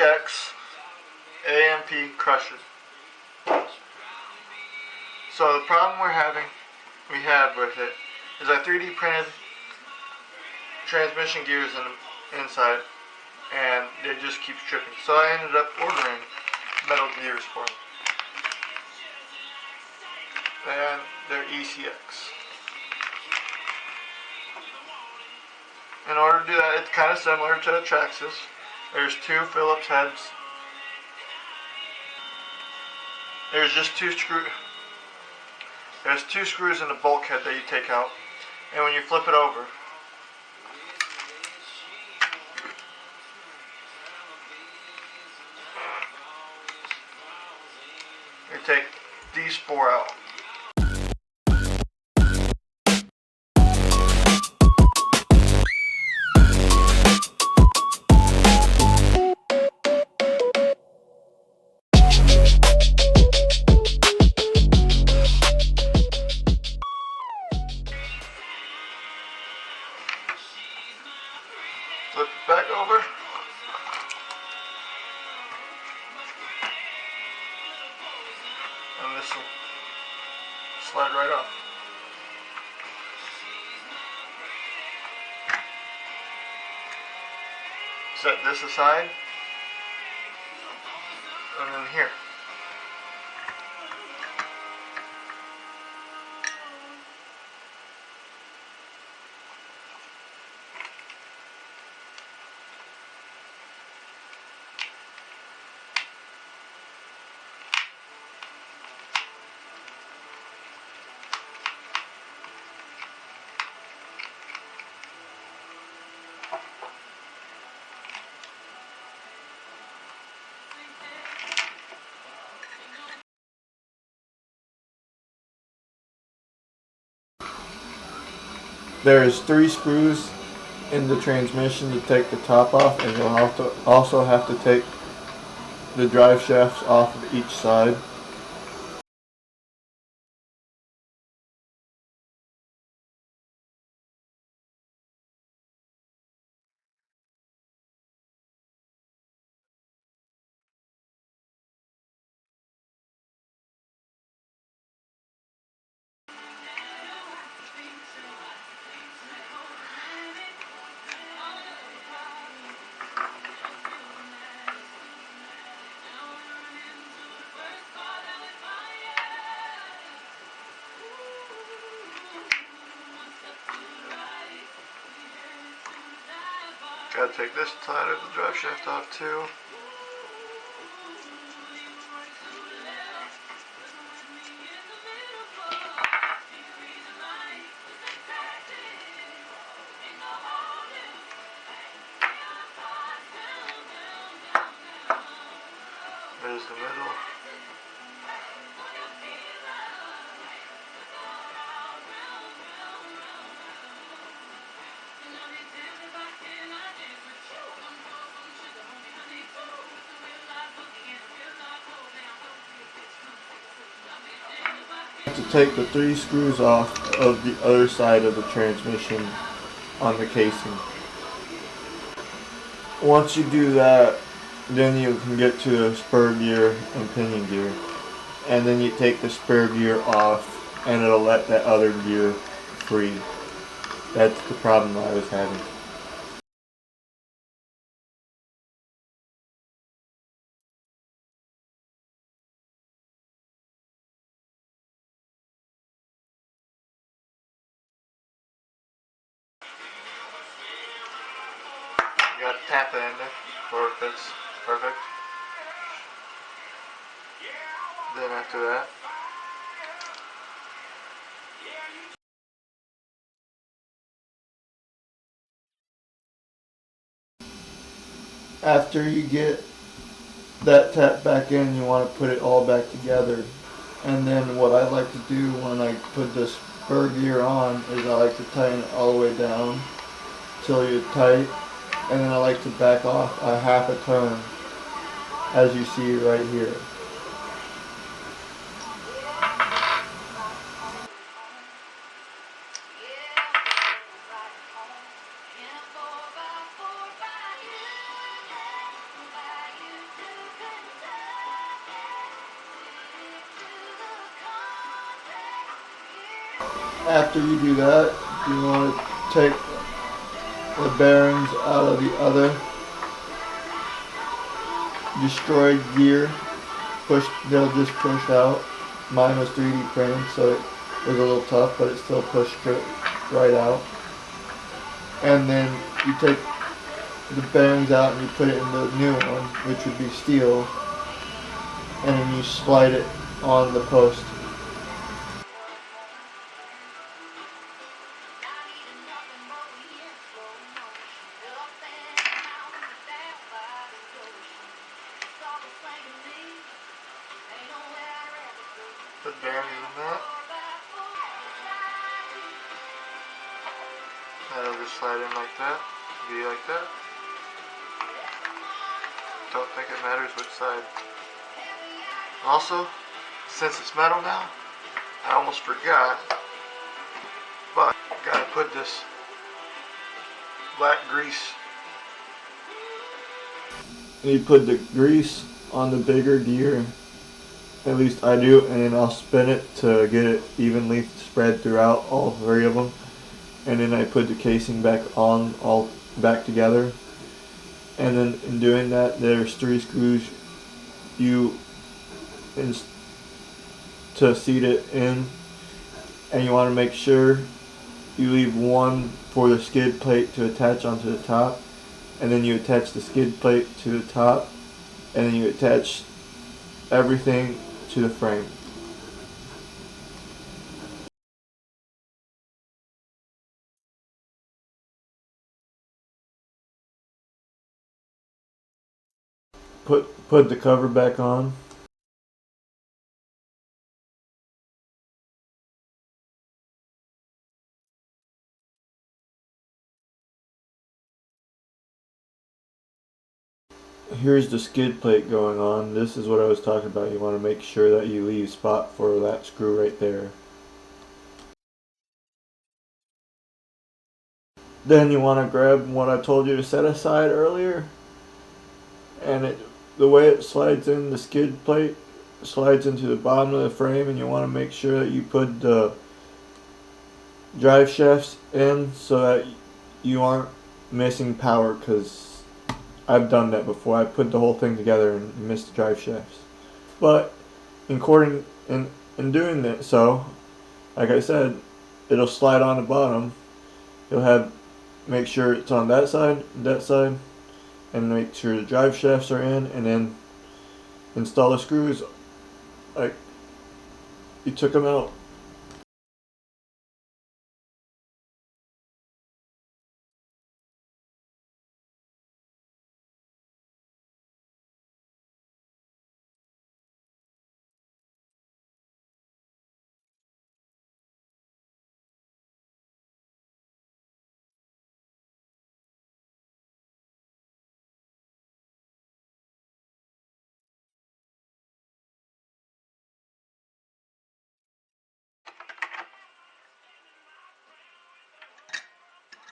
ECX AMP crusher. So the problem we have with it is I 3D printed transmission gears inside, and it just keeps tripping. So I ended up ordering metal gears for them, and they're ECX. In order to do that, it's kind of similar to a Traxxas. There's two Phillips heads. There's just two screws in the bulkhead that you take out, and when you flip it over, you take these four out. Flip it back over. And this will slide right off. Set this aside. And then here. There's 3 screws in the transmission to take the top off, and you'll also have to take the drive shafts off of each side. Gotta take this side of the drive shaft off too. There's the middle. To take the 3 screws off of the other side of the transmission on the casing. Once you do that, then you can get to the spur gear and pinion gear, and then you take the spur gear off and it'll let that other gear free. That's the problem I was having. You gotta tap it in there before it fits perfect. Then after that, after you get that tap back in, you want to put it all back together. And then what I like to do when I put this spur gear on is I like to tighten it all the way down till you're tight, and then I like to back off a half a turn, as you see right here. After you do that, you want to take the bearings out of the other destroyed gear. They'll just push out. Mine was 3D printed, so it was a little tough, but it still pushed right out. And then you take the bearings out and you put it in the new one, which would be steel, and then you slide it on the post. Put bearings in that. That'll just slide in like that, be like that. Don't think it matters which side. Also, since it's metal now, I almost forgot, but gotta put this black grease. You put the grease on the bigger gear, at least I do, and then I'll spin it to get it evenly spread throughout all three of them. And then I put the casing back on, all back together. And then in doing that, there's 3 screws to seat it in, and you want to make sure you leave one for the skid plate to attach onto the top, and then you attach the skid plate to the top, and then you attach everything to the frame. Put the cover back on. Here's the skid plate going on. This is what I was talking about. You want to make sure that you leave spot for that screw right there. Then you want to grab what I told you to set aside earlier, and the way it slides in, the skid plate slides into the bottom of the frame, and you want to make sure that you put the drive shafts in so that you aren't missing power, because I've done that before. I put the whole thing together and missed the drive shafts. But in doing that, so like I said, it'll slide on the bottom. You'll make sure it's on that side, and make sure the drive shafts are in, and then install the screws like you took them out